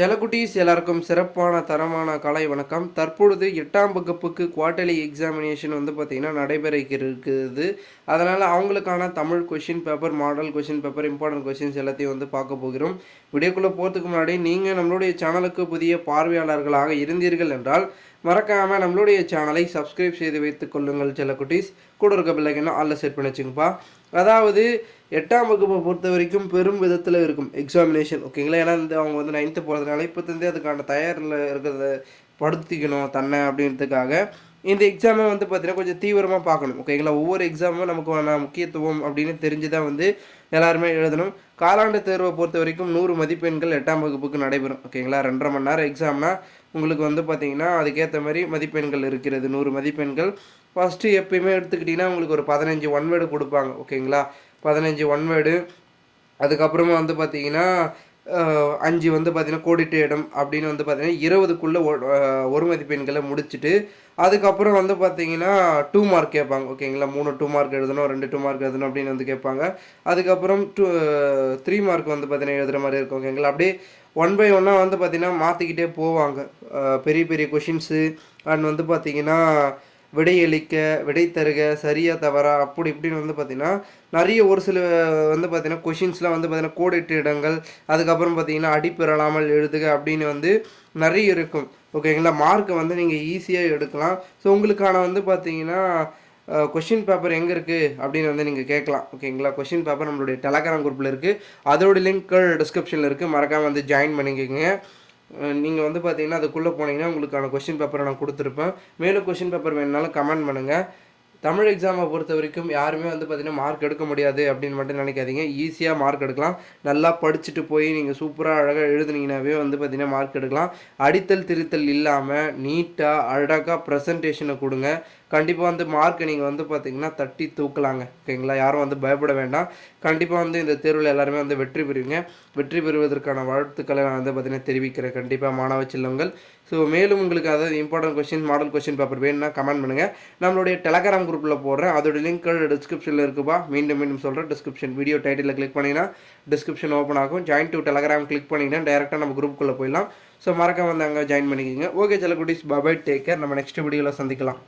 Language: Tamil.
செல்லக்குட்டீஸ் எல்லாருக்கும் சிறப்பான தரமான காலை வணக்கம். தற்பொழுது 8ஆம் வகுப்புக்கு குவார்ட்டர்லி எக்ஸாமினேஷன் வந்து பார்த்திங்கன்னா நடைபெற இருக்குது. அதனால் அவங்களுக்கான Tamil question paper, model question paper, important questions எல்லாத்தையும் வந்து பார்க்க போகிறோம். வீடியோக்குள்ளே போகிறதுக்கு முன்னாடி நீங்கள் நம்மளுடைய சேனலுக்கு புதிய பார்வையாளர்களாக இருந்தீர்கள் என்றால் மறக்காமல் நம்மளுடைய சேனலை சப்ஸ்கிரைப் செய்து வைத்துக் கொள்ளுங்கள் செல்லக்குட்டீஸ். கூட இருக்க பிள்ளைங்கன்னா ஆளில் செட் பண்ணி வச்சுங்கப்பா. அதாவது 8ஆம் வகுப்பை பொறுத்த வரைக்கும் பெரும் விதத்தில் இருக்கும் எக்ஸாமினேஷன், ஓகேங்களா? ஏன்னா அவங்க வந்து 9th போகிறதுனால இப்போத்தந்தே அதுக்கான தயாரில் இருக்கிறத படுத்திக்கணும் தன்னை அப்படின்றதுக்காக இந்த எக்ஸாமை வந்து பார்த்திங்கன்னா கொஞ்சம் தீவிரமாக பார்க்கணும், ஓகேங்களா? ஒவ்வொரு எக்ஸாமும் நமக்கு முக்கியத்துவம் அப்படின்னு தெரிஞ்சு தான் வந்து எல்லாருமே எழுதணும். காலாண்டு தேர்வை பொறுத்த வரைக்கும் 100 மதிப்பெண்கள் 8ஆம் வகுப்புக்கு நடைபெறும், ஓகேங்களா? 2.5 மணி நேரம் எக்ஸாம்னா உங்களுக்கு வந்து பார்த்திங்கன்னா அதுக்கேற்ற மாதிரி மதிப்பெண்கள் இருக்கிறது, 100 மதிப்பெண்கள். ஃபஸ்ட்டு எப்பயுமே எடுத்துக்கிட்டிங்கன்னா உங்களுக்கு ஒரு 15 ஒன்வேர்டு கொடுப்பாங்க, ஓகேங்களா? 15 ஒன்வேர்டு. அதுக்கப்புறமா வந்து பார்த்திங்கன்னா 5 வந்து பார்த்திங்கன்னா கோடிட்ட இடம் அப்படின்னு வந்து பார்த்திங்கன்னா 20க்குள்ளே ஒரு மதிப்பெண்களை முடிச்சுட்டு அதுக்கப்புறம் வந்து பார்த்திங்கன்னா 2 மார்க் கேட்பாங்க, ஓகேங்களா? 3 2 மார்க் எழுதணும், 2 2 மார்க் எழுதணும் அப்படின்னு வந்து கேட்பாங்க. அதுக்கப்புறம் 3 மார்க் வந்து பார்த்திங்கன்னா எழுதுகிற மாதிரி இருக்கும், ஓகேங்களா? அப்படியே 1 by 1 வந்து பார்த்திங்கன்னா மாற்றிக்கிட்டே போவாங்க. பெரிய பெரிய கொஷின்ஸு அண்ட் வந்து பார்த்திங்கன்னா விடையளிக்க, விடை தருக, சரியா தவறா அப்படி இப்படின்னு வந்து பார்த்திங்கன்னா நிறைய ஒரு சில வந்து பார்த்திங்கன்னா கொஷின்ஸ்லாம் வந்து பார்த்திங்கன்னா கோடிட்ட இடங்கள், அதுக்கப்புறம் பார்த்திங்கன்னா அடிப்பெறலாமல் எழுதுக அப்படின்னு வந்து நிறைய இருக்கும், ஓகேங்களா? மார்க்கை வந்து நீங்கள் ஈஸியாக எடுக்கலாம். ஸோ உங்களுக்கான வந்து பார்த்திங்கன்னா கொஷின் பேப்பர் எங்கே இருக்குது அப்படின்னு வந்து நீங்கள் கேட்கலாம், ஓகேங்களா? கொஷின் பேப்பர் நம்மளுடைய டெலகிராம் குரூப்பில் இருக்குது. அதோட லிங்க் டிஸ்கிரிப்ஷனில் இருக்குது, மறக்காமல் வந்து ஜாயின் பண்ணிக்கோங்க. நீங்கள் வந்து பார்த்தீங்கன்னா அதுக்குள்ளே போனீங்கன்னா உங்களுக்கான கொஷின் பேப்பரை நான் கொடுத்துருப்பேன். மேலும் கொஷின் பேப்பர் வேணுனாலும் கமெண்ட் பண்ணுங்கள். தமிழ் எக்ஸாமை பொறுத்த வரைக்கும் யாருமே வந்து பார்த்திங்கன்னா மார்க் எடுக்க முடியாது அப்படின்னு மட்டும் நினைக்காதீங்க. ஈஸியாக மார்க் எடுக்கலாம். நல்லா படிச்சுட்டு போய் நீங்கள் சூப்பராக அழகாக எழுதுனீங்கன்னாவே வந்து பார்த்திங்கன்னா மார்க் எடுக்கலாம். அடித்தல் திருத்தல் இல்லாமல் நீட்டாக அழகாக ப்ரெசன்டேஷனை கொடுங்க. கண்டிப்பாக வந்து மார்க்கை நீங்கள் வந்து பார்த்திங்கன்னா தட்டி தூக்கலாங்க, ஓகேங்களா? யாரும் வந்து பயப்பட வேண்டாம். கண்டிப்பாக வந்து இந்த தேர்வில் எல்லாருமே வந்து வெற்றி பெறுவீங்க. வெற்றி பெறுவதற்கான வாழ்த்துக்களை நான் வந்து பார்த்திங்கன்னா தெரிவிக்கிறேன் கண்டிப்பாக மாணவ செல்வங்கள். ஸோ மேலும் உங்களுக்கு அதாவது important question, model question paper வேணும்னா கமெண்ட் பண்ணுங்கள். நம்மளுடைய டெலகிராம் குரூப்பில் போடுறேன், அதோட லிங்க் டிஸ்கிரிப்ஷனில் இருக்குப்பா. மீண்டும் சொல்கிறேன், டிஸ்கிரிப்ஷன் வீடியோ டைட்டிலில் கிளிக் பண்ணிங்கன்னா டிஸ்கிரிப்ஷன் ஓப்பன் ஆகும். ஜாயின் டு டெலகிராம் கிளிக் பண்ணிங்கன்னா டேரெக்டாக நம்ம குரூப்புக்குள்ளே போயிடலாம். ஸோ மறக்காம வந்து அங்கே ஜாயின் பண்ணிக்கோங்க. ஓகே செல்லக்குட்டீஸ், பை பை, டேக் கேர். நம்ம நெக்ஸ்ட் வீடியோவில் சந்திக்கலாம்.